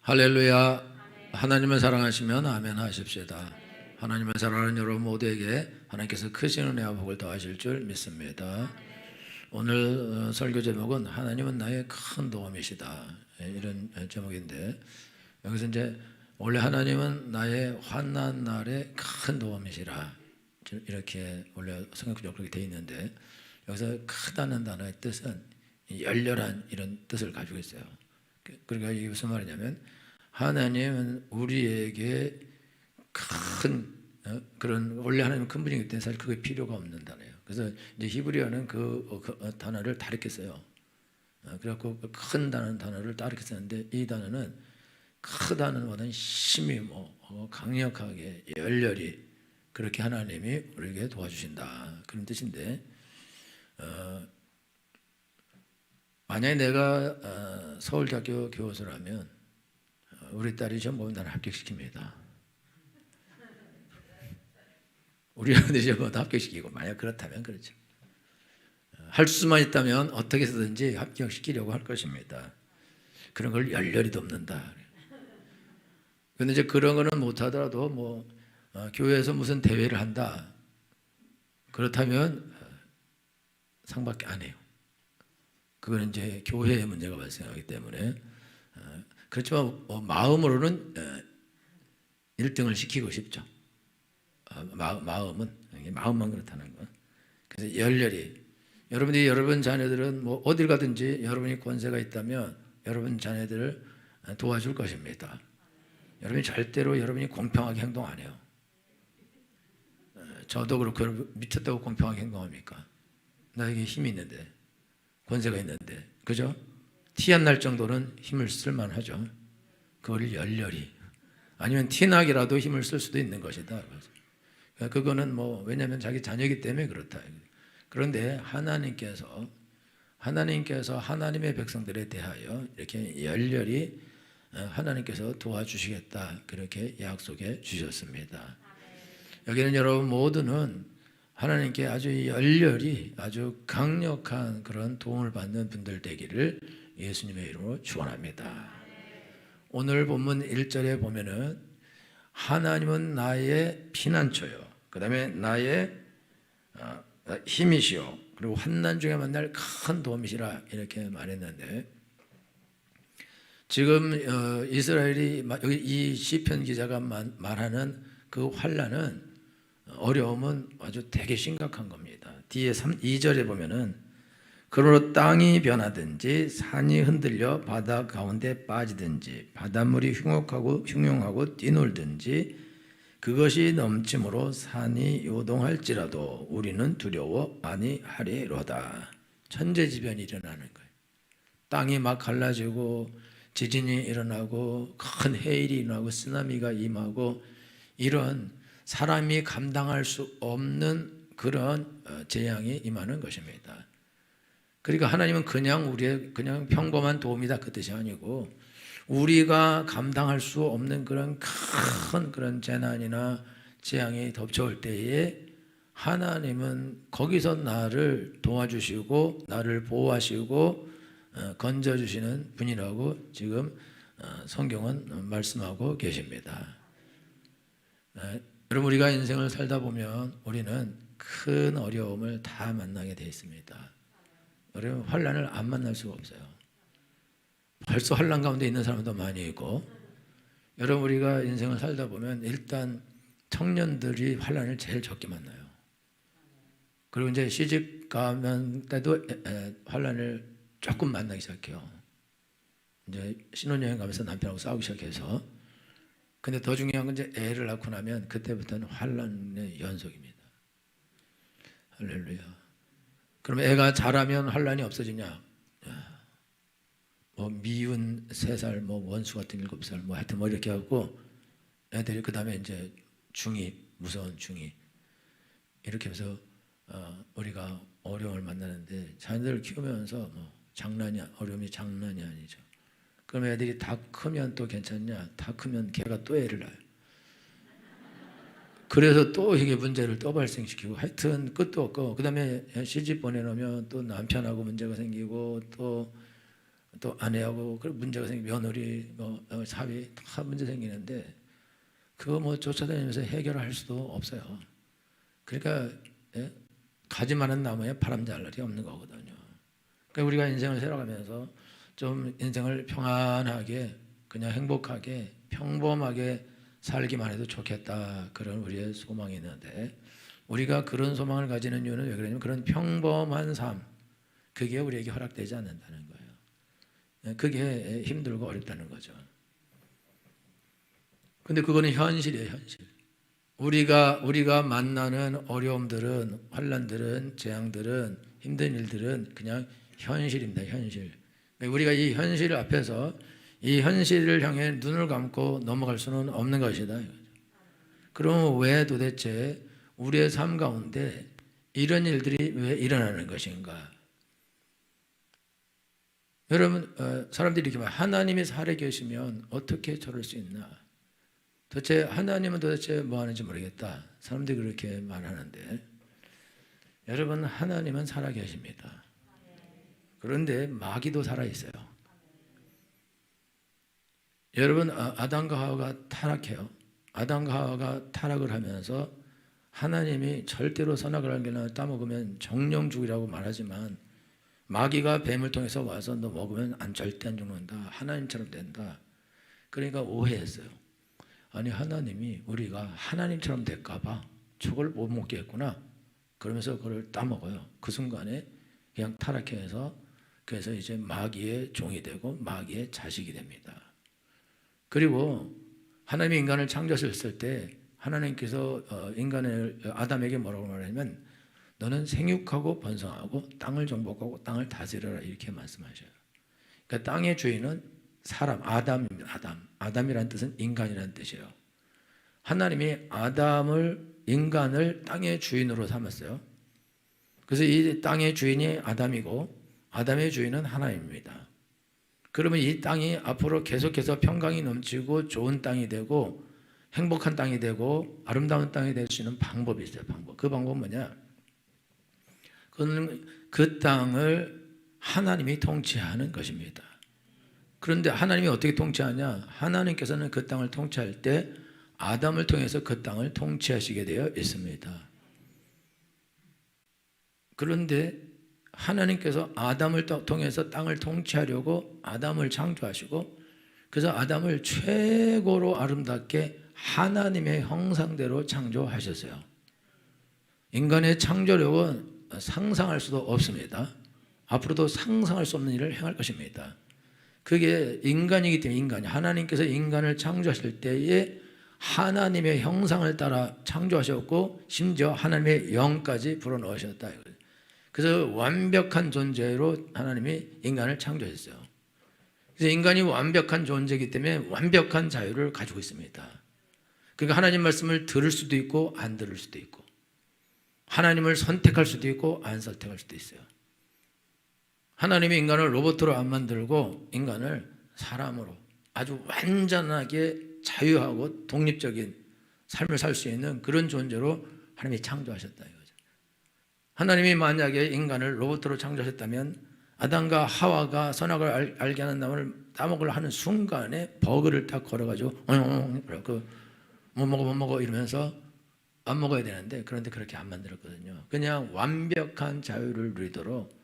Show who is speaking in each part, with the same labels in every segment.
Speaker 1: 할렐루야. 하나님을 사랑하시면 아멘 하십시다. 하나님을 사랑하는 여러분 모두에게 하나님께서 크신 은혜와 복을 더하실 줄 믿습니다. 오늘 설교 제목은 하나님은 나의 큰 도움이시다, 이런 제목인데, 여기서 이제 원래 하나님은 나의 환난 날에 큰 도움이시라, 이렇게 원래 성경적으로 그렇게 되어 있는데, 여기서 크다는 단어의 뜻은 열렬한 이런 뜻을 가지고 있어요. 그러니까 이게 무슨 말이냐면, 하나님은 우리에게 큰 그런, 원래 하나님은 큰 분이기 때문에 사실 그게 필요가 없는 단어예요. 그래서 이제 히브리어는 그 단어를 다르게 써요. 그래갖고 큰 단어를 다르게 쓰는데, 이 단어는 크다는 것보다는 심히 강력하게 열렬히 그렇게 하나님이 우리에게 도와주신다, 그런 뜻인데, 만약에 내가 서울대학교 교수라면 우리 딸이 시험 보면 나를 합격시킵니다. 우리 아들이 시험 보면 합격시키고, 만약 그렇다면 그렇죠. 할 수만 있다면 어떻게 해서든지 합격시키려고 할 것입니다. 그런 걸 열렬히 돕는다. 그런데 이제 그런 거는 못하더라도 교회에서 무슨 대회를 한다, 그렇다면 상밖에 안 해요. 그거는 이제 교회의 문제가 발생하기 때문에. 그렇지만 마음으로는 1등을 시키고 싶죠. 마음만 그렇다는 거. 그래서 열렬히 여러분이, 여러분 자녀들은 어딜 가든지 여러분이 권세가 있다면 여러분 자녀들을 도와줄 것입니다. 여러분이 절대로 여러분이 공평하게 행동 안 해요. 저도 그렇고, 미쳤다고 공평하게 행동합니까? 나에게 힘이 있는데, 권세가 있는데, 그죠? 티 안 날 정도는 힘을 쓸만하죠. 그걸 열렬히, 아니면 티나기라도 힘을 쓸 수도 있는 것이다. 그거는 왜냐하면 자기 자녀이기 때문에 그렇다. 그런데 하나님께서 하나님의 백성들에 대하여 이렇게 열렬히 하나님께서 도와주시겠다, 그렇게 약속해 주셨습니다. 여기는 여러분 모두는 하나님께 아주 열렬히, 아주 강력한 그런 도움을 받는 분들 되기를 예수님의 이름으로 축원합니다. 오늘 본문 1절에 보면은 하나님은 나의 피난처요, 그 다음에 나의 힘이시요, 그리고 환난 중에 만날 큰 도움이시라, 이렇게 말했는데, 지금 이스라엘이, 여기 이 시편 기자가 말하는 그 환난은, 어려움은 아주 되게 심각한 겁니다. 뒤에 2절에 보면은 그러므로 땅이 변하든지 산이 흔들려 바다 가운데 빠지든지 바닷물이 흉용하고 뛰놀든지 그것이 넘침으로 산이 요동할지라도 우리는 두려워 아니하리로다. 천재지변이 일어나는 거예요. 땅이 막 갈라지고 지진이 일어나고 큰 해일이 일어나고 쓰나미가 임하고, 이런 사람이 감당할 수 없는 그런 재앙이 임하는 것입니다. 그러니까 하나님은 그냥 평범한 도움이다, 그 뜻이 아니고, 우리가 감당할 수 없는 그런 큰 그런 재난이나 재앙이 덮쳐올 때에 하나님은 거기서 나를 도와주시고 나를 보호하시고 건져주시는 분이라고 지금 성경은 말씀하고 계십니다. 여러분, 우리가 인생을 살다 보면 우리는 큰 어려움을 다 만나게 되어 있습니다. 여러분, 환난을 안 만날 수가 없어요. 벌써 환난 가운데 있는 사람도 많이 있고, 여러분, 우리가 인생을 살다 보면 일단 청년들이 환난을 제일 적게 만나요. 그리고 이제 시집 가면 때도 환난을 조금 만나기 시작해요. 이제 신혼여행 가면서 남편하고 싸우기 시작해서. 근데 더 중요한 건 이제 애를 낳고 나면 그때부터는 환난의 연속입니다. 할렐루야. 그럼 애가 자라면 환난이 없어지냐? 미운 3살, 원수 같은 7살, 하여튼 이렇게 하고 애들이 그 다음에 이제 중2, 무서운 중2, 이렇게 해서 우리가 어려움을 만나는데, 자녀들을 키우면서 어려움이 장난이 아니죠. 그럼 애들이 다 크면 또 괜찮냐? 다 크면 걔가 또 애를 낳아요. 그래서 또 이게 문제를 또 발생시키고, 하여튼 끝도 없고, 그 다음에 시집 보내놓으면 또 남편하고 문제가 생기고, 또 또 아내하고 그 문제가 며느리, 사위 다 문제 생기는데 그거 뭐 쫓아다니면서 해결할 수도 없어요. 그러니까 가지 많은 나무에 바람 잘 날이 없는 거거든요. 그러니까 우리가 인생을 살아가면서 좀 인생을 평안하게 그냥 행복하게 평범하게 살기만 해도 좋겠다, 그런 우리의 소망이 있는데, 우리가 그런 소망을 가지는 이유는 왜 그러냐면 그런 평범한 삶, 그게 우리에게 허락되지 않는다는 거예요. 그게 힘들고 어렵다는 거죠. 근데 그거는 현실이에요, 현실. 우리가 만나는 어려움들은, 환난들은, 재앙들은, 힘든 일들은 그냥 현실입니다, 현실. 우리가 이 현실 앞에서 이 현실을 향해 눈을 감고 넘어갈 수는 없는 것이다. 그럼 왜 도대체 우리의 삶 가운데 이런 일들이 왜 일어나는 것인가? 여러분, 사람들이 이렇게 말해요. 하나님이 살아 계시면 어떻게 저럴 수 있나? 도대체 하나님은 도대체 뭐 하는지 모르겠다. 사람들이 그렇게 말하는데, 여러분, 하나님은 살아 계십니다. 그런데 마귀도 살아 있어요. 여러분, 아담과 하와가 타락해요. 아담과 하와가 타락을 하면서 하나님이 절대로 선악을 알게나 따먹으면 정령 죽으라고 말하지만, 마귀가 뱀을 통해서 와서 너 먹으면 절대 안 죽는다, 하나님처럼 된다. 그러니까 오해했어요. 아니, 하나님이 우리가 하나님처럼 될까 봐 저걸 못 먹겠구나, 그러면서 그걸 따먹어요. 그 순간에 그냥 타락해서, 그래서 이제 마귀의 종이 되고 마귀의 자식이 됩니다. 그리고 하나님이 인간을 창조하셨을 때 하나님께서 인간을, 아담에게 뭐라고 말하냐면 너는 생육하고 번성하고 땅을 정복하고 땅을 다스려라, 이렇게 말씀하셔요. 그러니까 땅의 주인은 사람, 아담입니다. 아담이라는 뜻은 인간이라는 뜻이에요. 하나님이 인간을 땅의 주인으로 삼았어요. 그래서 이 땅의 주인이 아담이고 아담의 주인은 하나님입니다. 그러면 이 땅이 앞으로 계속해서 평강이 넘치고 좋은 땅이 되고 행복한 땅이 되고 아름다운 땅이 될 수 있는 방법이 있어요. 그 방법은 뭐냐? 그건 그 땅을 하나님이 통치하는 것입니다. 그런데 하나님이 어떻게 통치하냐? 하나님께서는 그 땅을 통치할 때 아담을 통해서 그 땅을 통치하시게 되어 있습니다. 그런데 하나님께서 아담을 통해서 땅을 통치하려고 아담을 창조하시고, 그래서 아담을 최고로 아름답게 하나님의 형상대로 창조하셨어요. 인간의 창조력은 상상할 수도 없습니다. 앞으로도 상상할 수 없는 일을 행할 것입니다. 그게 인간이기 때문에, 하나님께서 인간을 창조하실 때에 하나님의 형상을 따라 창조하셨고 심지어 하나님의 영까지 불어넣으셨다. 그래서 완벽한 존재로 하나님이 인간을 창조했어요. 그래서 인간이 완벽한 존재이기 때문에 완벽한 자유를 가지고 있습니다. 그러니까 하나님 말씀을 들을 수도 있고 안 들을 수도 있고, 하나님을 선택할 수도 있고 안 선택할 수도 있어요. 하나님이 인간을 로봇으로 안 만들고 인간을 사람으로 아주 완전하게 자유하고 독립적인 삶을 살 수 있는 그런 존재로 하나님이 창조하셨다 이거죠. 하나님이 만약에 인간을 로봇으로 창조하셨다면 아담과 하와가 선악을 알게 하는 나무를 따먹으려 하는 순간에 버그를 딱 걸어가지고 못 먹어 이러면서 안 먹어야 되는데, 그런데 그렇게 안 만들었거든요. 그냥 완벽한 자유를 누리도록,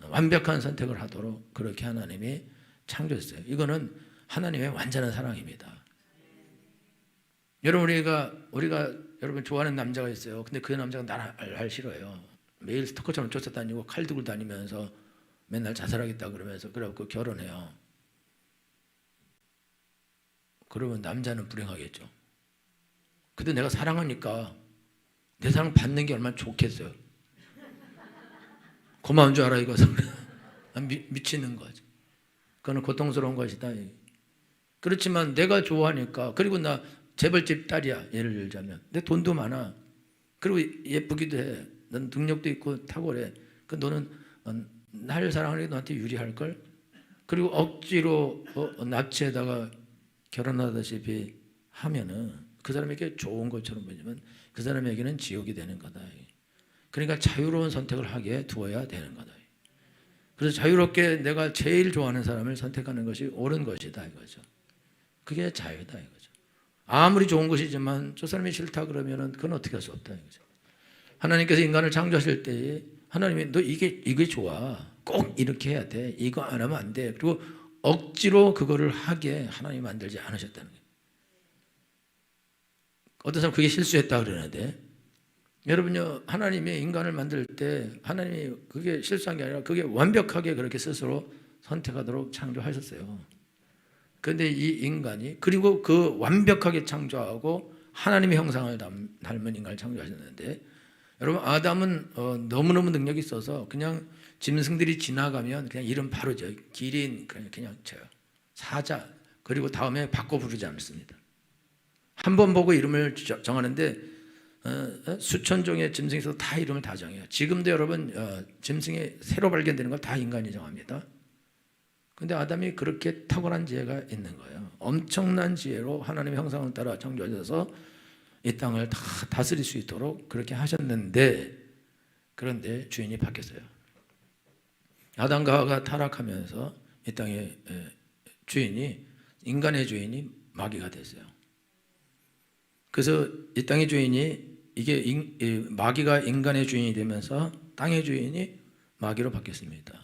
Speaker 1: 완벽한 선택을 하도록 그렇게 하나님이 창조했어요. 이거는 하나님의 완전한 사랑입니다. 여러분, 우리가 여러분 좋아하는 남자가 있어요. 근데 그 남자가 나를 싫어해요. 매일 스토커처럼 쫓아다니고 칼 들고 다니면서 맨날 자살하겠다 그러면서, 그래갖고 결혼해요. 그러면 남자는 불행하겠죠. 근데 내가 사랑하니까 내 사랑 받는 게 얼마나 좋겠어요. 고마운 줄 알아, 이것은. 미치는 거죠. 그거는 고통스러운 것이다. 그렇지만 내가 좋아하니까, 그리고 나 재벌집 딸이야, 예를 들자면. 내 돈도 많아. 그리고 예쁘기도 해. 넌 능력도 있고 탁월해. 그 너는 나를 사랑하는 게 너한테 유리할걸? 그리고 억지로 납치에다가 결혼하다시피 하면은 그 사람에게 좋은 것처럼 보이지만 그 사람에게는 지옥이 되는 거다. 그러니까 자유로운 선택을 하게 두어야 되는 거다. 그래서 자유롭게 내가 제일 좋아하는 사람을 선택하는 것이 옳은 것이다 이거죠. 그게 자유다 이거죠. 아무리 좋은 것이지만 저 사람이 싫다 그러면은 그건 어떻게 할 수 없다 이거죠. 하나님께서 인간을 창조하실 때에 하나님이 너 이게 좋아. 꼭 이렇게 해야 돼. 이거 안 하면 안 돼. 그리고 억지로 그거를 하게 하나님이 만들지 않으셨다는 거예요. 어떤 사람 그게 실수했다 그러는데 여러분요, 하나님이 인간을 만들 때 하나님이 그게 실수한 게 아니라 그게 완벽하게 그렇게 스스로 선택하도록 창조하셨어요. 그런데 이 인간이 그리고 그 완벽하게 창조하고 하나님의 형상을 닮은 인간을 창조하셨는데 여러분 아담은 너무너무 능력이 있어서 그냥 짐승들이 지나가면 그냥 이름 바로 져요. 기린 그냥 쳐요. 사자 그리고 다음에 바꿔 부르지 않습니다. 한 번 보고 이름을 정하는데 수천 종의 짐승이 있어서 다 이름을 다 정해요. 지금도 여러분 짐승이 새로 발견되는 걸 다 인간이 정합니다. 그런데 아담이 그렇게 탁월한 지혜가 있는 거예요. 엄청난 지혜로 하나님의 형상을 따라 창조하셔서 이 땅을 다 다스릴 수 있도록 그렇게 하셨는데 그런데 주인이 바뀌었어요. 아담과 하와가 타락하면서 이 땅의 주인이 인간의 주인이 마귀가 됐어요. 그래서 이 땅의 주인이 이게 마귀가 인간의 주인이 되면서 땅의 주인이 마귀로 바뀌었습니다.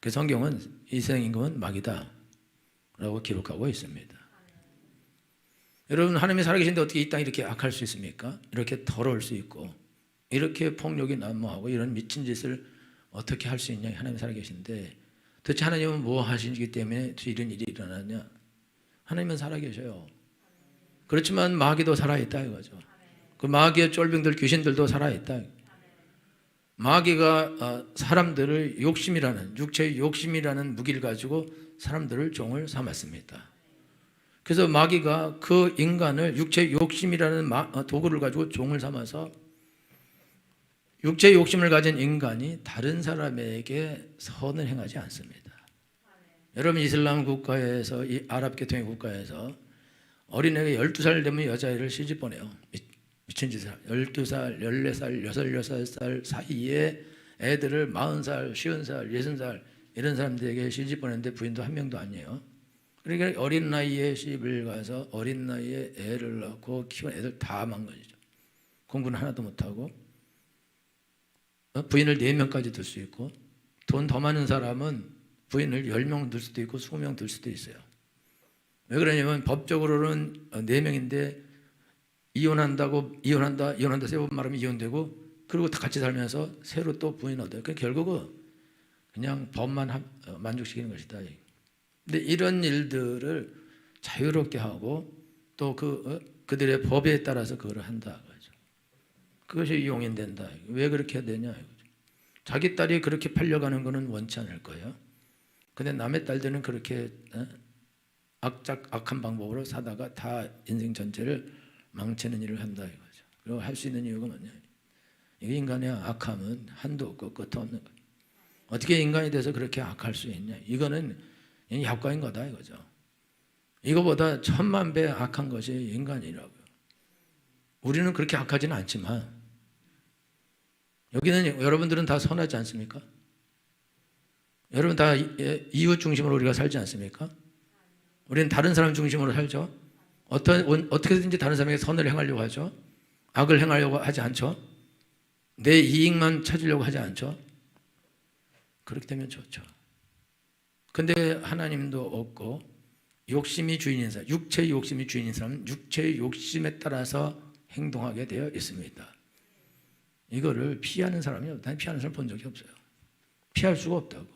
Speaker 1: 그 성경은 이 세상 임금은 마귀다 라고 기록하고 있습니다. 여러분 하나님이 살아계신데 어떻게 이 땅이 이렇게 악할 수 있습니까? 이렇게 더러울 수 있고 이렇게 폭력이 난무하고 이런 미친 짓을 어떻게 할 수 있냐. 하나님이 살아계신데 도대체 하나님은 뭐 하시기 때문에 이런 일이 일어났냐. 하나님은 살아계셔요. 그렇지만 마귀도 살아있다 이거죠. 그 마귀의 쫄병들 귀신들도 살아있다. 마귀가 사람들을 욕심이라는 육체의 욕심이라는 무기를 가지고 사람들을 종을 삼았습니다. 그래서 마귀가 그 인간을 육체의 욕심이라는 도구를 가지고 종을 삼아서 육체의 욕심을 가진 인간이 다른 사람에게 선을 행하지 않습니다. 여러분 이슬람 국가에서 이 아랍 계통의 국가에서 어린애가 12살 되면 여자애를 시집 보내요. 미친 짓을 12살, 14살, 16살 사이에 애들을 40살, 50살, 60살 이런 사람들에게 시집 보내는데 부인도 한 명도 아니에요. 그러니까 어린 나이에 시집을 가서 어린 나이에 애를 낳고 키운 애들 다 망가지죠. 공부는 하나도 못하고 부인을 4명까지 둘 수 있고 돈 더 많은 사람은 부인을 10명 둘 수도 있고 20명 둘 수도 있어요. 왜 그러냐면 법적으로는 4명인데 이혼한다 3번 말하면 이혼되고 그리고 다 같이 살면서 새로 또 부인 얻어요. 결국은 그냥 법만 만족시키는 것이다. 근데 이런 일들을 자유롭게 하고 또 그들의 법에 따라서 그걸 한다. 그것이 용인된다. 왜 그렇게 해야 되냐. 자기 딸이 그렇게 팔려가는 것은 원치 않을 거예요. 근데 남의 딸들은 그렇게 악한 방법으로 사다가 다 인생 전체를 망치는 일을 한다 이거죠. 그리고 할 수 있는 이유가 뭐냐. 이게 인간의 악함은 한도 없고 끝도 없는 거예요. 어떻게 인간이 돼서 그렇게 악할 수 있냐. 이거는 약과인 거다 이거죠. 이거보다 1000만 배 악한 것이 인간이라고요. 우리는 그렇게 악하지는 않지만 여기는 여러분들은 다 선하지 않습니까? 여러분 다 이웃 중심으로 우리가 살지 않습니까? 우리는 다른 사람 중심으로 살죠. 어떻게든지 다른 사람에게 선을 행하려고 하죠. 악을 행하려고 하지 않죠. 내 이익만 찾으려고 하지 않죠. 그렇게 되면 좋죠. 근데 하나님도 없고 욕심이 주인인 사람, 육체의 욕심이 주인인 사람은 육체의 욕심에 따라서 행동하게 되어 있습니다. 이거를 피하는 사람이 없다. 피하는 사람 본 적이 없어요. 피할 수가 없다고.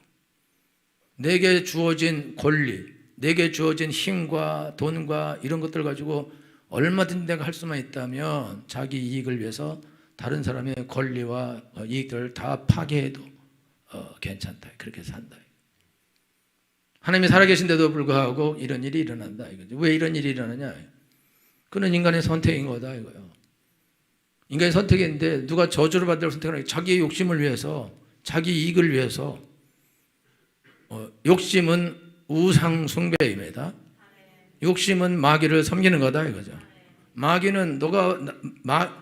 Speaker 1: 내게 주어진 권리, 내게 주어진 힘과 돈과 이런 것들 가지고 얼마든지 내가 할 수만 있다면 자기 이익을 위해서 다른 사람의 권리와 이익들을 다 파괴해도 괜찮다. 그렇게 산다. 하나님이 살아계신데도 불구하고 이런 일이 일어난다. 이거죠. 왜 이런 일이 일어나냐? 그는 인간의 선택인 거다 이거예요. 인간의 선택인데 누가 저주를 받을 선택을 하냐? 자기의 욕심을 위해서, 자기 이익을 위해서. 욕심은 우상 숭배입니다. 욕심은 마귀를 섬기는 거다 이거죠. 마귀는 너가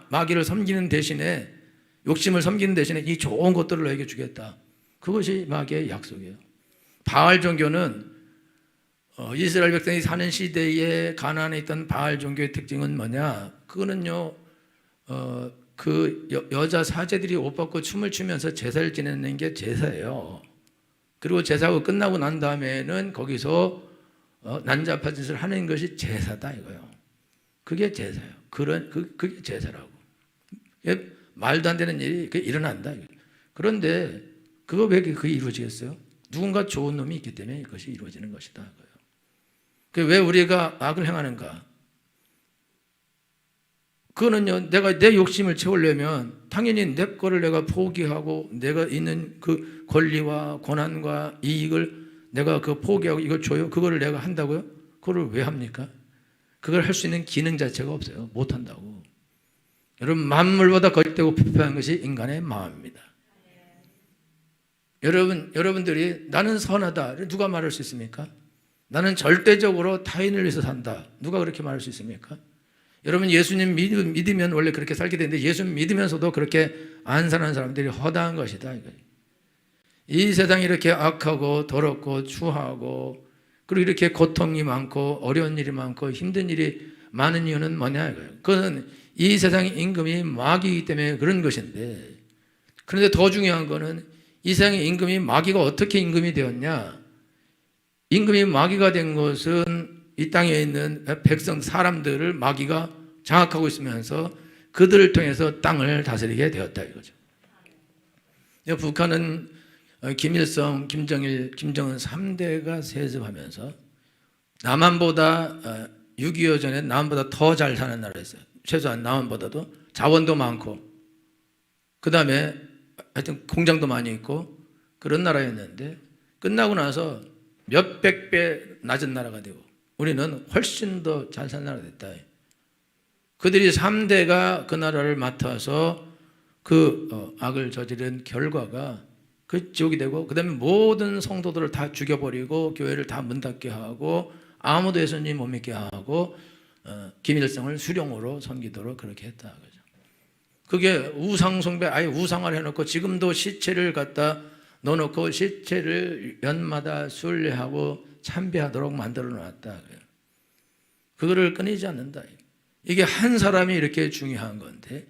Speaker 1: 마귀를 섬기는 대신에 욕심을 섬기는 대신에 이 좋은 것들을 너에게 주겠다. 그것이 마귀의 약속이에요. 바알 종교는 이스라엘 백성이 사는 시대에 가나안에 있던 바알 종교의 특징은 뭐냐? 그거는요, 그 여자 사제들이 옷 벗고 춤을 추면서 제사를 지내는 게 제사예요. 그리고 제사가 끝나고 난 다음에는 거기서 난잡한 짓을 하는 것이 제사다 이거예요. 그게 제사예요. 그게 제사라고. 말도 안 되는 일이 일어난다. 그런데 그거 왜 그게 이루어지겠어요? 누군가 좋은 놈이 있기 때문에 그것이 이루어지는 것이다. 왜 우리가 악을 행하는가? 그거는요, 내가 내 욕심을 채우려면 당연히 내 거를 내가 포기하고 내가 있는 그 권리와 권한과 이익을 내가 그 포기하고 이걸 줘요. 그거를 내가 한다고요? 그걸 왜 합니까? 그걸 할 수 있는 기능 자체가 없어요. 못 한다고. 여러분, 만물보다 거짓되고 부패한 것이 인간의 마음입니다. 여러분들이 나는 선하다. 누가 말할 수 있습니까? 나는 절대적으로 타인을 위해서 산다. 누가 그렇게 말할 수 있습니까? 여러분, 예수님 믿으면 원래 그렇게 살게 되는데 예수님 믿으면서도 그렇게 안 사는 사람들이 허다한 것이다. 이 세상이 이렇게 악하고 더럽고 추하고 그리고 이렇게 고통이 많고 어려운 일이 많고 힘든 일이 많은 이유는 뭐냐 이거예요. 그것은 이 세상의 임금이 마귀이기 때문에 그런 것인데, 그런데 더 중요한 거는 이 세상의 임금이 마귀가 어떻게 임금이 되었냐? 임금이 마귀가 된 것은 이 땅에 있는 백성 사람들을 마귀가 장악하고 있으면서 그들을 통해서 땅을 다스리게 되었다 이거죠. 북한은 김일성, 김정일, 김정은 3대가 세습하면서 남한보다 6.25 전에 남한보다 더 잘 사는 나라였어요. 최소한 남한보다도 자원도 많고 그 다음에 하여튼 공장도 많이 있고 그런 나라였는데 끝나고 나서 몇백 배 낮은 나라가 되고 우리는 훨씬 더 잘 사는 나라가 됐다. 그들이 3대가 그 나라를 맡아서 그 악을 저지른 결과가 그 지옥이 되고 그 다음에 모든 성도들을 다 죽여버리고 교회를 다 문 닫게 하고 아무도 예수님 못 믿게 하고 김일성을 수령으로 섬기도록 그렇게 했다. 그게 우상숭배, 아예 우상을 해놓고 지금도 시체를 갖다 넣어놓고 시체를 연마다 순례하고 참배하도록 만들어 놨다. 그거를 끊이지 않는다. 이게 한 사람이 이렇게 중요한 건데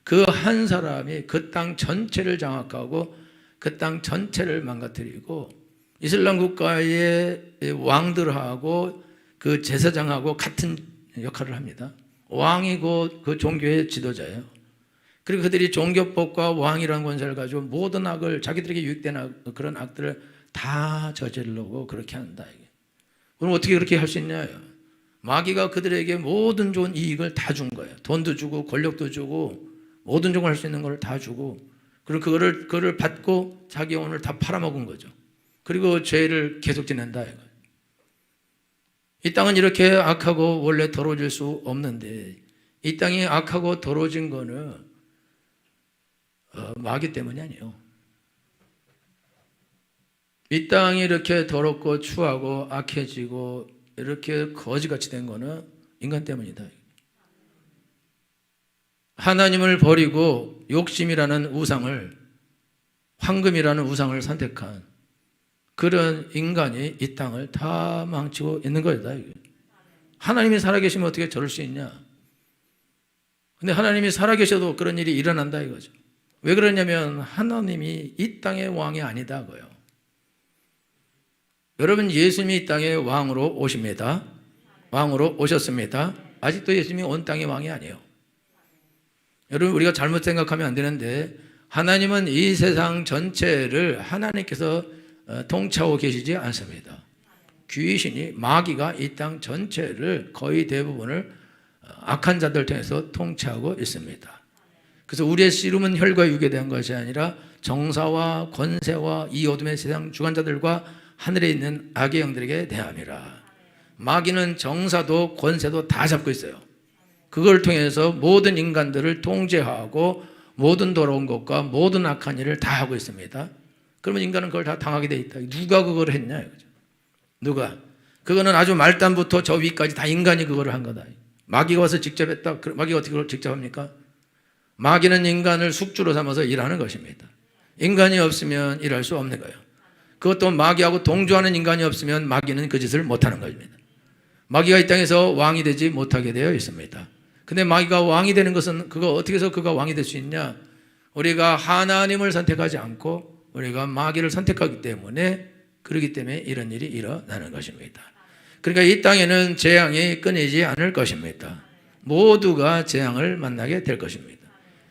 Speaker 1: 그 한 사람이 그 땅 전체를 장악하고 그 땅 전체를 망가뜨리고 이슬람 국가의 왕들하고 그 제사장하고 같은 역할을 합니다. 왕이 그 종교의 지도자예요. 그리고 그들이 종교법과 왕이라는 권세를 가지고 모든 악을 자기들에게 유익되는 그런 악들을 다 저지르려고 그렇게 한다. 그럼 어떻게 그렇게 할 수 있냐? 마귀가 그들에게 모든 좋은 이익을 다 준 거예요. 돈도 주고 권력도 주고 모든 종을 할 수 있는 걸 다 주고 그리고 그거를 받고 자기 영혼을 다 팔아먹은 거죠. 그리고 죄를 계속 지낸다. 이 땅은 이렇게 악하고 원래 더러워질 수 없는데 이 땅이 악하고 더러워진 거는 마귀 때문이 아니에요. 이 땅이 이렇게 더럽고 추하고 악해지고 이렇게 거지같이 된 거는 인간 때문이다. 하나님을 버리고 욕심이라는 우상을, 황금이라는 우상을 선택한 그런 인간이 이 땅을 다 망치고 있는 거다. 하나님이 살아계시면 어떻게 저럴 수 있냐? 근데 하나님이 살아계셔도 그런 일이 일어난다 이거죠. 왜 그러냐면 하나님이 이 땅의 왕이 아니다고요. 여러분, 예수님이 이 땅의 왕으로 오십니다. 왕으로 오셨습니다. 아직도 예수님이 온 땅의 왕이 아니에요. 여러분, 우리가 잘못 생각하면 안 되는데 하나님은 이 세상 전체를 하나님께서 통치하고 계시지 않습니다. 귀신이, 마귀가 이 땅 전체를 거의 대부분을 악한 자들 통해서 통치하고 있습니다. 그래서 우리의 씨름은 혈과 육에 대한 것이 아니라 정사와 권세와 이 어둠의 세상 주관자들과 하늘에 있는 악의 영들에게 대함이라. 마귀는 정사도 권세도 다 잡고 있어요. 그걸 통해서 모든 인간들을 통제하고 모든 더러운 것과 모든 악한 일을 다 하고 있습니다. 그러면 인간은 그걸 다 당하게 돼 있다. 누가 그걸 했냐 이거죠. 누가? 그거는 아주 말단부터 저 위까지 다 인간이 그거를 한 거다. 마귀가 와서 직접 했다. 마귀가 어떻게 그걸 직접 합니까? 마귀는 인간을 숙주로 삼아서 일하는 것입니다. 인간이 없으면 일할 수 없는 거예요. 그것도 마귀하고 동조하는 인간이 없으면 마귀는 그 짓을 못하는 것입니다. 마귀가 이 땅에서 왕이 되지 못하게 되어 있습니다. 근데 마귀가 왕이 되는 것은 그거 어떻게 해서 그가 왕이 될 수 있냐? 우리가 하나님을 선택하지 않고 우리가 마귀를 선택하기 때문에, 그렇기 때문에 이런 일이 일어나는 것입니다. 그러니까 이 땅에는 재앙이 끊이지 않을 것입니다. 모두가 재앙을 만나게 될 것입니다.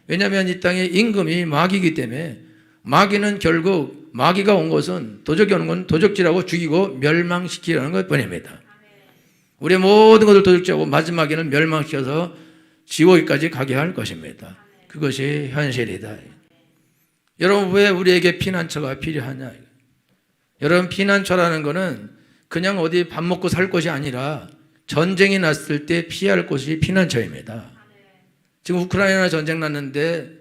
Speaker 1: 왜냐하면 이 땅의 임금이 마귀이기 때문에, 마귀는 결국 마귀가 온 것은, 도적이 오는 건 도적질하고 죽이고 멸망시키려는 것 뿐입니다. 우리의 모든 것을 도적질하고 마지막에는 멸망시켜서 지옥까지 가게 할 것입니다. 그것이 현실이다. 여러분, 왜 우리에게 피난처가 필요하냐? 여러분, 피난처라는 것은 그냥 어디 밥 먹고 살 곳이 아니라 전쟁이 났을 때 피할 곳이 피난처입니다. 지금 우크라이나 전쟁 났는데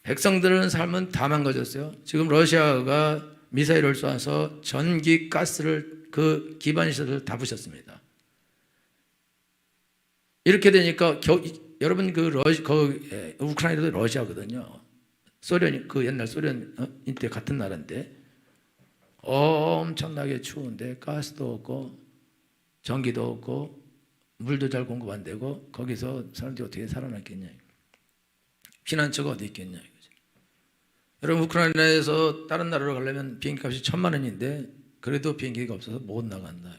Speaker 1: 백성들은 삶은 다 망가졌어요. 지금 러시아가 미사일을 쏘아서 전기, 가스를, 그 기반 시설을 다 부셨습니다. 이렇게 되니까 여러분, 우크라이나도 러시아거든요. 소련이, 그 옛날 소련 때 같은 나라인데 엄청나게 추운데 가스도 없고 전기도 없고 물도 잘 공급 안 되고, 거기서 사람들이 어떻게 살아남겠냐? 피난처가 어디 있겠냐? 여러분, 우크라이나에서 다른 나라로 가려면 비행기 값이 1,000만 원인데 그래도 비행기가 없어서 못 나간다.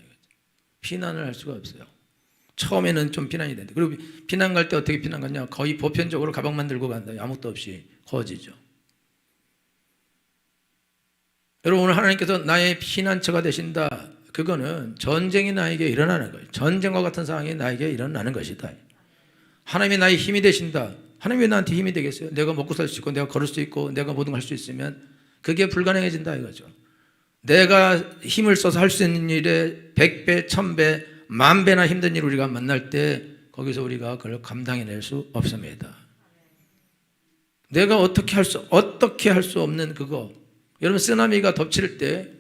Speaker 1: 피난을 할 수가 없어요. 처음에는 좀 피난이 되는데, 그리고 피난 갈 때 어떻게 피난 가냐? 거의 보편적으로 가방만 들고 간다. 아무것도 없이 거지죠. 여러분, 오늘 하나님께서 나의 피난처가 되신다. 그거는 전쟁이 나에게 일어나는 거예요. 전쟁과 같은 상황이 나에게 일어나는 것이다. 하나님이 나의 힘이 되신다. 하나님이 왜 나한테 힘이 되겠어요? 내가 먹고 살 수 있고 내가 걸을 수 있고 내가 모든 걸 할 수 있으면 그게 불가능해진다 이거죠. 내가 힘을 써서 할 수 있는 일에 100배, 1000배, 10,000배나 힘든 일을 우리가 만날 때 거기서 우리가 그걸 감당해낼 수 없습니다. 내가 어떻게 할 수 없는 그거. 여러분, 쓰나미가 덮칠 때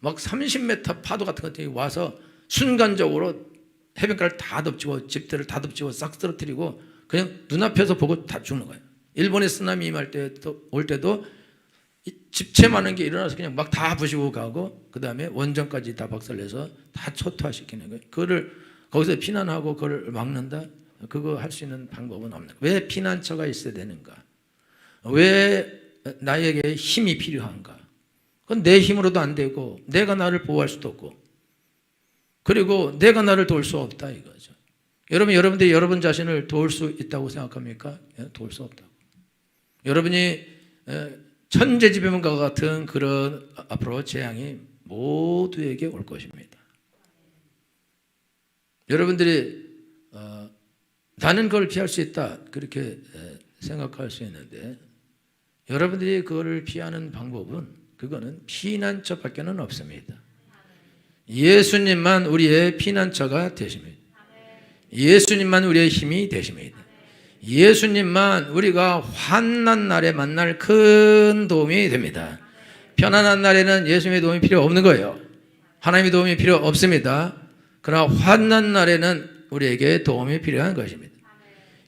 Speaker 1: 막 30m 파도 같은 것들이 와서 순간적으로 해변가를 다 덮치고 집들을 다 덮치고 싹 쓰러뜨리고 그냥 눈앞에서 보고 다 죽는 거예요. 일본의 쓰나미 임할 때도, 올 때도 집체 많은 게 일어나서 그냥 막 다 부시고 가고, 그 다음에 원전까지 다 박살내서 다 초토화시키는 거예요. 그거를 거기서 피난하고 그걸 막는다? 그거 할 수 있는 방법은 없는 거예요. 왜 피난처가 있어야 되는가? 왜 나에게 힘이 필요한가? 그건 내 힘으로도 안 되고 내가 나를 보호할 수도 없고, 그리고 내가 나를 도울 수 없다 이거죠. 여러분들이 여러분 자신을 도울 수 있다고 생각합니까? 도울 수 없다고. 여러분이 천재지변과 같은 그런 앞으로 재앙이 모두에게 올 것입니다. 여러분들이 나는 그걸 피할 수 있다 그렇게 생각할 수 있는데, 여러분들이 그거를 피하는 방법은, 그거는 피난처밖에는 없습니다. 예수님만 우리의 피난처가 되십니다. 예수님만 우리의 힘이 되십니다. 예수님만 우리가 환난 날에 만날 큰 도움이 됩니다. 편안한 날에는 예수님의 도움이 필요 없는 거예요. 하나님의 도움이 필요 없습니다. 그러나 환난 날에는 우리에게 도움이 필요한 것입니다.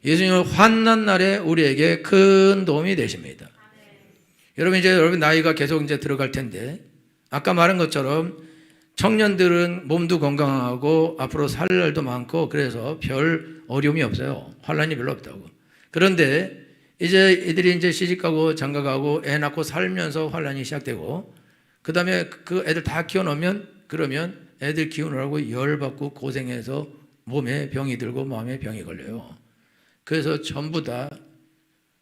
Speaker 1: 예수님은 환난 날에 우리에게 큰 도움이 되십니다. 여러분, 이제 여러분 나이가 계속 이제 들어갈 텐데, 아까 말한 것처럼 청년들은 몸도 건강하고 앞으로 살 날도 많고 그래서 별 어려움이 없어요. 환난이 별로 없다고. 그런데 이제 애들이 이제 시집가고 장가가고 애 낳고 살면서 환난이 시작되고, 그 다음에 그 애들 다 키워놓으면, 그러면 애들 키우느라고 열받고 고생해서 몸에 병이 들고 마음에 병이 걸려요. 그래서 전부 다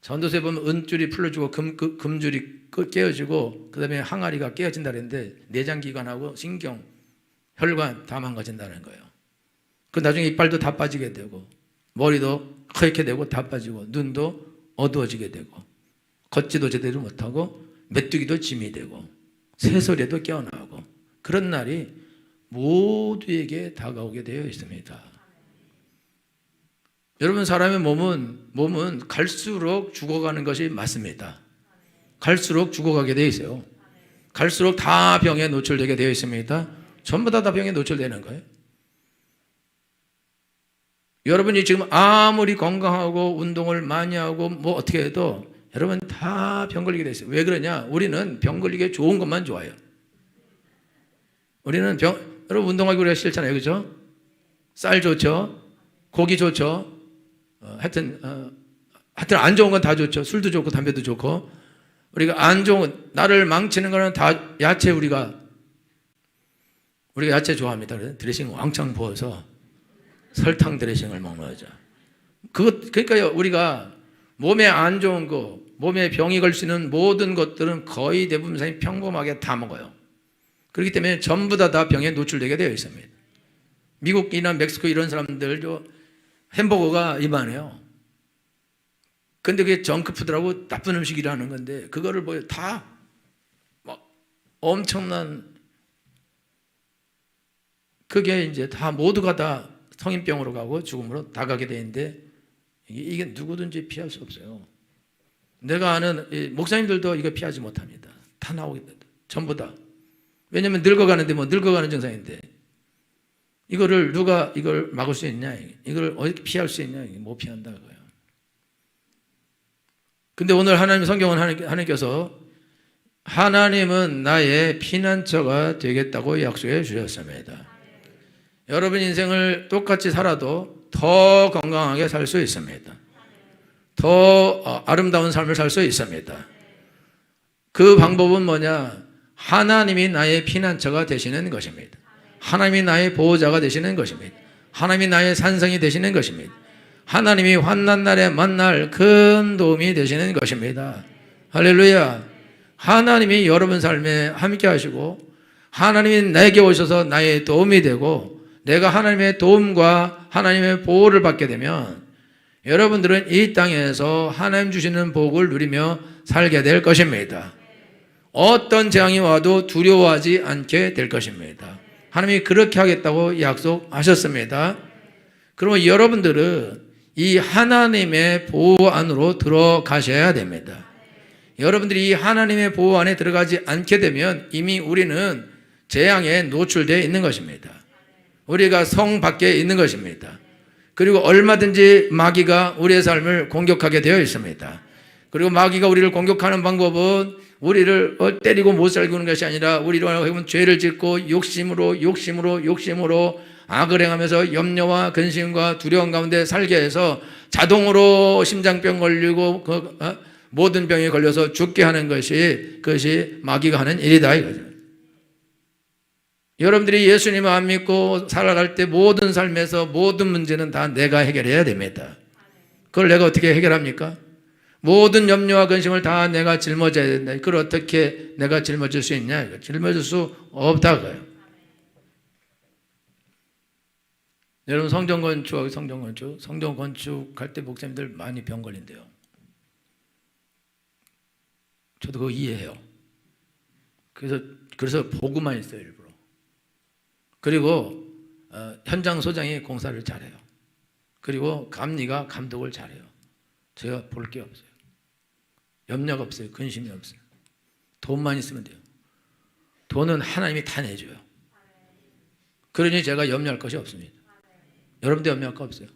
Speaker 1: 전도서에 보면 은줄이 풀려지고 금줄이 깨어지고, 그 다음에 항아리가 깨어진다 그랬는데 내장기관하고 신경, 혈관 다 망가진다는 거예요. 그 나중에 이빨도 다 빠지게 되고, 머리도 허옇게 되고 다 빠지고, 눈도 어두워지게 되고, 걷지도 제대로 못하고, 메뚜기도 짐이 되고, 새소리에도 깨어나고, 그런 날이 모두에게 다가오게 되어 있습니다. 여러분, 사람의 몸은 갈수록 죽어가는 것이 맞습니다. 갈수록 죽어가게 되어 있어요. 갈수록 다 병에 노출되게 되어 있습니다. 전부 다 병에 노출되는 거예요. 여러분이 지금 아무리 건강하고 운동을 많이 하고 뭐 어떻게 해도 여러분 다 병 걸리게 돼 있어요. 왜 그러냐? 우리는 병 걸리게 좋은 것만 좋아해요. 우리는 여러분 운동하기 우리가 싫잖아요. 그죠? 쌀 좋죠? 고기 좋죠? 하여튼 안 좋은 건 다 좋죠. 술도 좋고 담배도 좋고. 우리가 안 좋은, 나를 망치는 거는 다 야채 우리가 야채 좋아합니다. 드레싱 왕창 부어서 설탕 드레싱을 먹는 거죠. 그러니까요, 우리가 몸에 안 좋은 거, 몸에 병이 걸 수 있는 모든 것들은 거의 대부분 사람이 평범하게 다 먹어요. 그렇기 때문에 전부 다 병에 노출되게 되어 있습니다. 미국이나 멕시코 이런 사람들도 햄버거가 이만해요. 근데 그게 정크푸드라고 나쁜 음식이라는 건데, 그거를 다 막 엄청난, 그게 이제 다 모두가 다 성인병으로 가고 죽음으로 다 가게 되는데, 이게 누구든지 피할 수 없어요. 내가 아는 목사님들도 이거 피하지 못합니다. 다 나오게 된다. 전부 다. 왜냐면 늙어가는데 늙어가는 증상인데, 이거를 누가 이걸 막을 수 있냐? 이걸 어떻게 피할 수 있냐? 못 피한다고요. 근데 오늘 하나님 성경은 하나님께서 하나님은 나의 피난처가 되겠다고 약속해 주셨습니다. 여러분 인생을 똑같이 살아도 더 건강하게 살 수 있습니다. 더 아름다운 삶을 살 수 있습니다. 그 방법은 뭐냐? 하나님이 나의 피난처가 되시는 것입니다. 하나님이 나의 보호자가 되시는 것입니다. 하나님이 나의 산성이 되시는 것입니다. 하나님이 환난 날에 만날 큰 도움이 되시는 것입니다. 할렐루야. 하나님이 여러분 삶에 함께 하시고, 하나님이 내게 오셔서 나의 도움이 되고, 내가 하나님의 도움과 하나님의 보호를 받게 되면 여러분들은 이 땅에서 하나님 주시는 복을 누리며 살게 될 것입니다. 어떤 재앙이 와도 두려워하지 않게 될 것입니다. 하나님이 그렇게 하겠다고 약속하셨습니다. 그러면 여러분들은 이 하나님의 보호 안으로 들어가셔야 됩니다. 여러분들이 이 하나님의 보호 안에 들어가지 않게 되면 이미 우리는 재앙에 노출되어 있는 것입니다. 우리가 성 밖에 있는 것입니다. 그리고 얼마든지 마귀가 우리의 삶을 공격하게 되어 있습니다. 그리고 마귀가 우리를 공격하는 방법은 우리를 때리고 못 살게 하는 것이 아니라 우리로 죄를 짓고 욕심으로 악을 행하면서 염려와 근심과 두려움 가운데 살게 해서 자동으로 심장병 걸리고 모든 병에 걸려서 죽게 하는 그것이 마귀가 하는 일이다 이거죠. 여러분들이 예수님을 안 믿고 살아갈 때 모든 삶에서 모든 문제는 다 내가 해결해야 됩니다. 그걸 내가 어떻게 해결합니까? 모든 염려와 근심을 다 내가 짊어져야 된다. 그걸 어떻게 내가 짊어질 수 있냐? 짊어질 수 없다고요. 여러분 성전 건축할 때 목사님들 많이 병 걸린대요. 저도 그거 이해해요. 그래서 보고만 있어요, 일부러. 그리고 현장 소장이 공사를 잘해요. 그리고 감리가 감독을 잘해요. 제가 볼 게 없어요. 염려가 없어요. 근심이 없어요. 돈만 있으면 돼요. 돈은 하나님이 다 내줘요. 그러니 제가 염려할 것이 없습니다. 여러분도 염려할 거 없어요.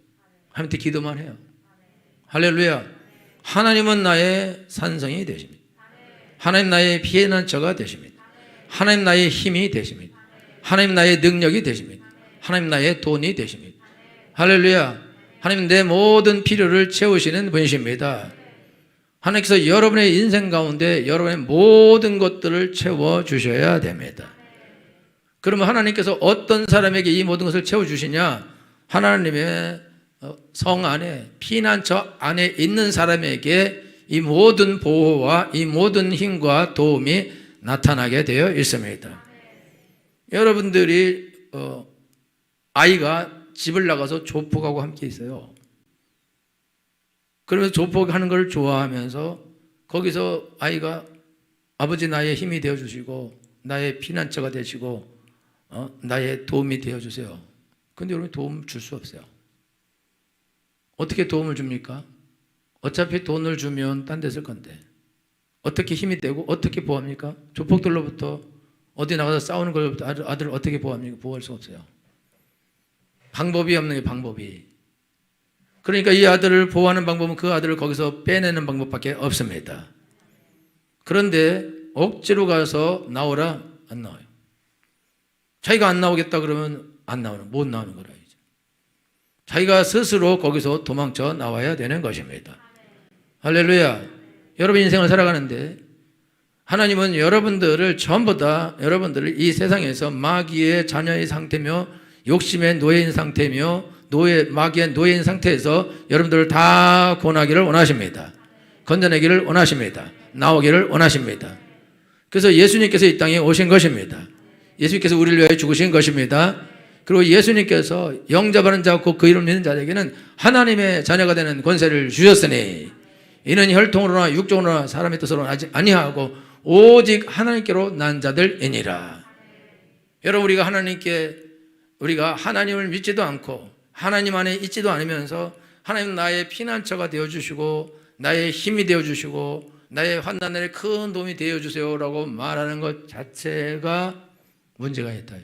Speaker 1: 하나님한테 기도만 해요. 할렐루야. 하나님은 나의 산성이 되십니다. 하나님 나의 피난처가 되십니다. 하나님 나의 힘이 되십니다. 하나님 나의 능력이 되십니다. 하나님 나의 돈이 되십니다. 할렐루야. 하나님 내 모든 필요를 채우시는 분이십니다. 하나님께서 여러분의 인생 가운데 여러분의 모든 것들을 채워주셔야 됩니다. 그러면 하나님께서 어떤 사람에게 이 모든 것을 채워주시냐? 하나님의 성 안에 피난처 안에 있는 사람에게 이 모든 보호와 이 모든 힘과 도움이 나타나게 되어 있습니다. 여러분들이 아이가 집을 나가서 조폭하고 함께 있어요. 그러면서 조폭하는 걸 좋아하면서 거기서 아이가 아버지 나의 힘이 되어주시고 나의 피난처가 되시고 나의 도움이 되어주세요. 근데 여러분 도움 줄 수 없어요. 어떻게 도움을 줍니까? 어차피 돈을 주면 딴 데 쓸 건데 어떻게 힘이 되고 어떻게 보호합니까? 조폭들로부터 어디 나가서 싸우는 걸부터 아들을 어떻게 보호합니까? 보호할 수 없어요. 방법이 없는 게 방법이. 그러니까 이 아들을 보호하는 방법은 그 아들을 거기서 빼내는 방법밖에 없습니다. 그런데 억지로 가서 나오라, 안 나와요. 자기가 안 나오겠다 그러면 못 나오는 거라. 이제. 자기가 스스로 거기서 도망쳐 나와야 되는 것입니다. 할렐루야. 여러분 인생을 살아가는데 하나님은 여러분들을 전부 다 여러분들을 이 세상에서 마귀의 자녀의 상태며 욕심의 노예인 상태며 마귀의 노예인 상태에서 여러분들을 다 구원하기를 원하십니다. 건져내기를 원하십니다. 나오기를 원하십니다. 그래서 예수님께서 이 땅에 오신 것입니다. 예수님께서 우리를 위하여 죽으신 것입니다. 그리고 예수님께서 영접하는 자 곧 그 이름 믿는 자에게는 하나님의 자녀가 되는 권세를 주셨으니 이는 혈통으로나 육종으로나 사람의 뜻으로 하지 아니하고 오직 하나님께로 난 자들이니라. 여러분 우리가 하나님을 믿지도 않고 하나님 안에 있지도 않으면서 하나님은 나의 피난처가 되어주시고 나의 힘이 되어주시고 나의 환난에 큰 도움이 되어주세요라고 말하는 것 자체가 문제가 있다.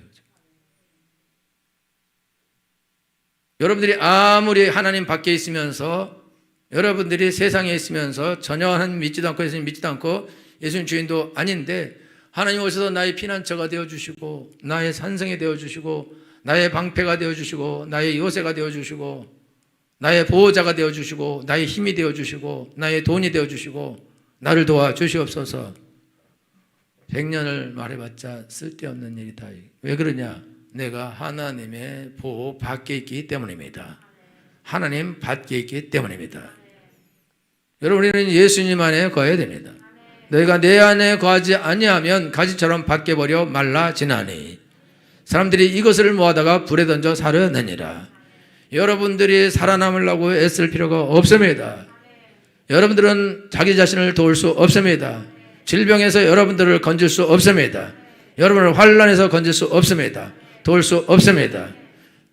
Speaker 1: 여러분들이 아무리 하나님 밖에 있으면서 여러분들이 세상에 있으면서 전혀 하나님 믿지도 않고 예수님 믿지도 않고 예수님 주인도 아닌데 하나님 오셔서 나의 피난처가 되어주시고 나의 산성이 되어주시고 나의 방패가 되어주시고 나의 요새가 되어주시고 나의 보호자가 되어주시고 나의 힘이 되어주시고 나의 돈이 되어주시고 나를 도와주시옵소서. 100년을 말해봤자 쓸데없는 일이다. 왜 그러냐? 내가 하나님의 보호 밖에 있기 때문입니다. 하나님 밖에 있기 때문입니다. 여러분 우리는 예수님 안에 거해야 됩니다. 너희가 내 안에 거하지 아니하면 가지처럼 밖에 버려 말라지나니 사람들이 이것을 모아다가 불에 던져 사려내니라. 여러분들이 살아남으려고 애쓸 필요가 없습니다. 여러분들은 자기 자신을 도울 수 없습니다. 질병에서 여러분들을 건질 수 없습니다. 여러분을 환난에서 건질 수 없습니다. 도울 수 없습니다.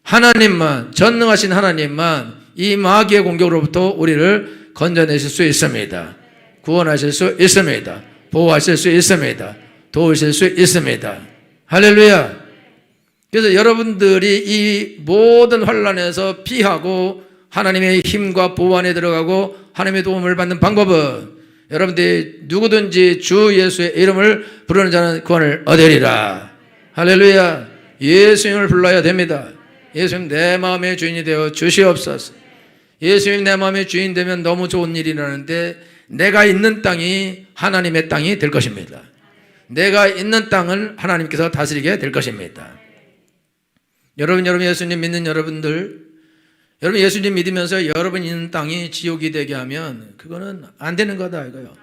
Speaker 1: 하나님만, 전능하신 하나님만 이 마귀의 공격으로부터 우리를 건져내실 수 있습니다. 구원하실 수 있습니다. 보호하실 수 있습니다. 도우실 수 있습니다. 할렐루야. 그래서 여러분들이 이 모든 환난에서 피하고 하나님의 힘과 보호 안에 들어가고 하나님의 도움을 받는 방법은 여러분들이 누구든지 주 예수의 이름을 부르는 자는 구원을 얻으리라. 할렐루야. 예수님을 불러야 됩니다. 예수님 내 마음의 주인이 되어 주시옵소서. 예수님 내 마음의 주인 되면 너무 좋은 일이라는데 내가 있는 땅이 하나님의 땅이 될 것입니다. 내가 있는 땅을 하나님께서 다스리게 될 것입니다. 여러분 예수님 믿는 여러분 예수님 믿으면서 여러분 있는 땅이 지옥이 되게 하면 그거는 안 되는 거다 이거요.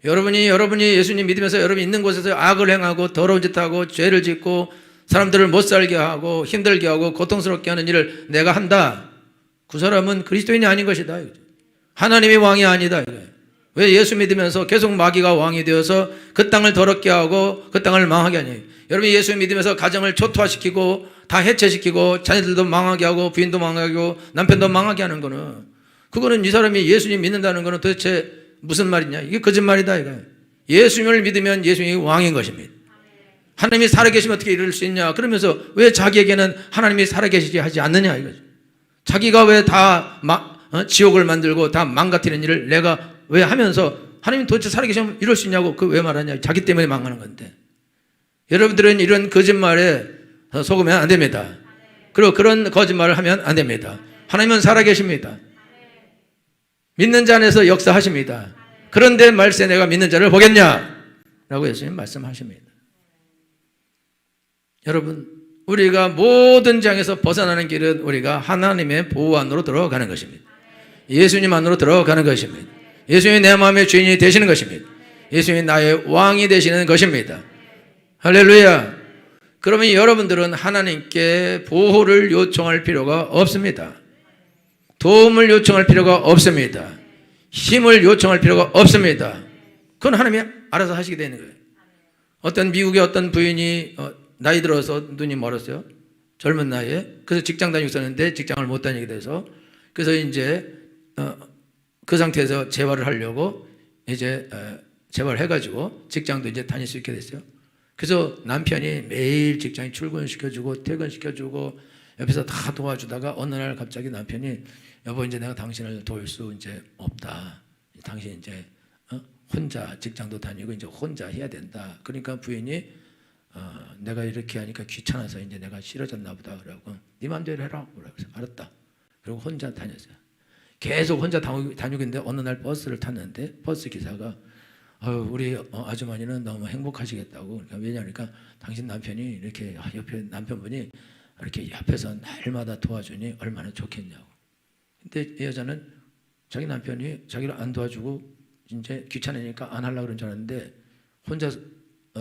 Speaker 1: 여러분이 예수님 믿으면서 여러분이 있는 곳에서 악을 행하고 더러운 짓 하고 죄를 짓고 사람들을 못 살게 하고 힘들게 하고 고통스럽게 하는 일을 내가 한다. 그 사람은 그리스도인이 아닌 것이다. 하나님의 왕이 아니다. 왜 예수 믿으면서 계속 마귀가 왕이 되어서 그 땅을 더럽게 하고 그 땅을 망하게 하니? 여러분이 예수 믿으면서 가정을 초토화시키고 다 해체시키고 자녀들도 망하게 하고 부인도 망하게 하고 남편도 망하게 하는 거는 그거는 이 사람이 예수님 믿는다는 거는 도대체 무슨 말이냐? 이게 거짓말이다 이거예요. 예수님을 믿으면 예수님이 왕인 것입니다. 하나님이 살아계시면 어떻게 이럴 수 있냐? 그러면서 왜 자기에게는 하나님이 살아계시지 하지 않느냐 이거죠. 자기가 왜 다 지옥을 만들고 다 망가뜨리는 일을 내가 왜 하면서 하나님 도대체 살아계시면 이럴 수 있냐고 그 왜 말하냐? 자기 때문에 망하는 건데. 여러분들은 이런 거짓말에 속으면 안 됩니다. 그리고 그런 거짓말을 하면 안 됩니다. 하나님은 살아계십니다. 믿는 자 안에서 역사하십니다. 그런데 말세 내가 믿는 자를 보겠냐? 라고 예수님 말씀하십니다. 여러분 우리가 모든 장에서 벗어나는 길은 우리가 하나님의 보호 안으로 들어가는 것입니다. 예수님 안으로 들어가는 것입니다. 예수님이 내 마음의 주인이 되시는 것입니다. 예수님이 나의 왕이 되시는 것입니다. 할렐루야. 그러면 여러분들은 하나님께 보호를 요청할 필요가 없습니다. 도움을 요청할 필요가 없습니다. 힘을 요청할 필요가 없습니다. 그건 하나님이 알아서 하시게 되는 거예요. 어떤 미국의 어떤 부인이 나이 들어서 눈이 멀었어요. 젊은 나이에. 그래서 직장 다니고 있었는데 직장을 못 다니게 돼서 그래서 이제 그 상태에서 재활을 하려고 이제 재활을 해가지고 직장도 이제 다닐 수 있게 됐어요. 그래서 남편이 매일 직장에 출근시켜주고 퇴근시켜주고 옆에서 다 도와주다가 어느 날 갑자기 남편이 여보 이제 내가 당신을 도울 수 이제 없다. 당신 이제 혼자 직장도 다니고 이제 혼자 해야 된다. 그러니까 부인이 내가 이렇게 하니까 귀찮아서 이제 내가 싫어졌나 보다 그러고 네 맘대로 해라. 그래서 알았다. 그리고 혼자 다녔어요. 계속 혼자 다니고 있는데 어느 날 버스를 탔는데 버스 기사가 우리 아주머니는 너무 행복하시겠다고. 그러니까 왜냐니까 당신 남편이 이렇게 옆에 남편분이 이렇게 옆에서 날마다 도와주니 얼마나 좋겠냐고. 근데 이 여자는 자기 남편이 자기를 안 도와주고 이제 귀찮으니까 안 하려고 그런 줄 알았는데 혼자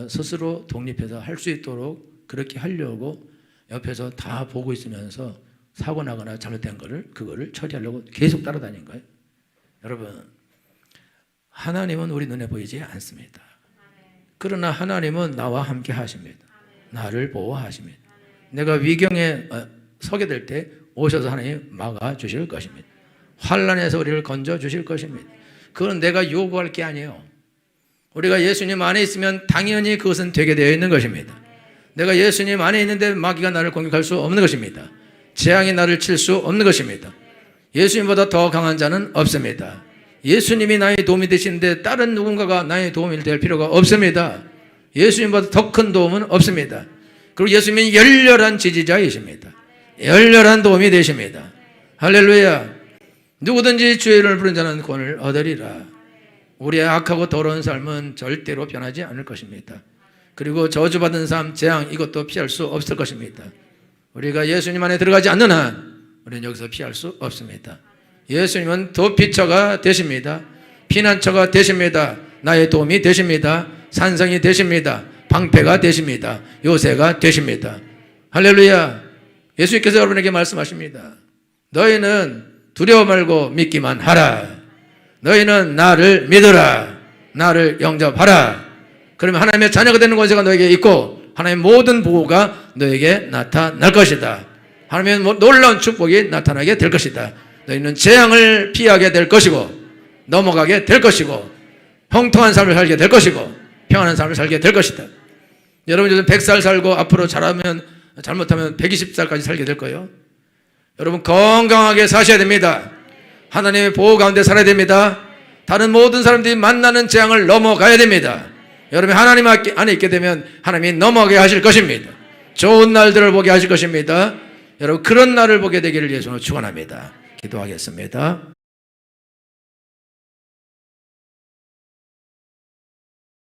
Speaker 1: 스스로 독립해서 할 수 있도록 그렇게 하려고 옆에서 다 보고 있으면서 사고 나거나 잘못된 그거를 처리하려고 계속 따라다닌 거예요. 여러분, 하나님은 우리 눈에 보이지 않습니다. 그러나 하나님은 나와 함께 하십니다. 나를 보호하십니다. 내가 위경에 서게 될 때 오셔서 하나님 막아주실 것입니다. 환난에서 우리를 건져주실 것입니다. 그건 내가 요구할 게 아니에요. 우리가 예수님 안에 있으면 당연히 그것은 되게 되어 있는 것입니다. 내가 예수님 안에 있는데 마귀가 나를 공격할 수 없는 것입니다. 재앙이 나를 칠 수 없는 것입니다. 예수님보다 더 강한 자는 없습니다. 예수님이 나의 도움이 되시는데 다른 누군가가 나의 도움이 될 필요가 없습니다. 예수님보다 더 큰 도움은 없습니다. 그리고 예수님은 열렬한 지지자이십니다. 열렬한 도움이 되십니다. 할렐루야. 누구든지 주의 이름을 부른 자는 구원을 얻으리라. 우리의 악하고 더러운 삶은 절대로 변하지 않을 것입니다. 그리고 저주받은 삶, 재앙 이것도 피할 수 없을 것입니다. 우리가 예수님 안에 들어가지 않는 한 우리는 여기서 피할 수 없습니다. 예수님은 도피처가 되십니다. 피난처가 되십니다. 나의 도움이 되십니다. 산성이 되십니다. 방패가 되십니다. 요새가 되십니다. 할렐루야. 예수님께서 여러분에게 말씀하십니다. 너희는 두려워 말고 믿기만 하라. 너희는 나를 믿어라. 나를 영접하라. 그러면 하나님의 자녀가 되는 권세가 너에게 있고 하나님의 모든 보호가 너에게 나타날 것이다. 하나님의 놀라운 축복이 나타나게 될 것이다. 너희는 재앙을 피하게 될 것이고 넘어가게 될 것이고 형통한 삶을 살게 될 것이고 평안한 삶을 살게 될 것이다. 여러분 요즘 100살 살고 앞으로 잘못하면 120살까지 살게 될 거예요. 여러분 건강하게 사셔야 됩니다. 하나님의 보호 가운데 살아야 됩니다. 다른 모든 사람들이 만나는 재앙을 넘어가야 됩니다. 여러분이 하나님 안에 있게 되면 하나님이 넘어가게 하실 것입니다. 좋은 날들을 보게 하실 것입니다. 여러분 그런 날을 보게 되기를 예수로 축원합니다. 기도하겠습니다.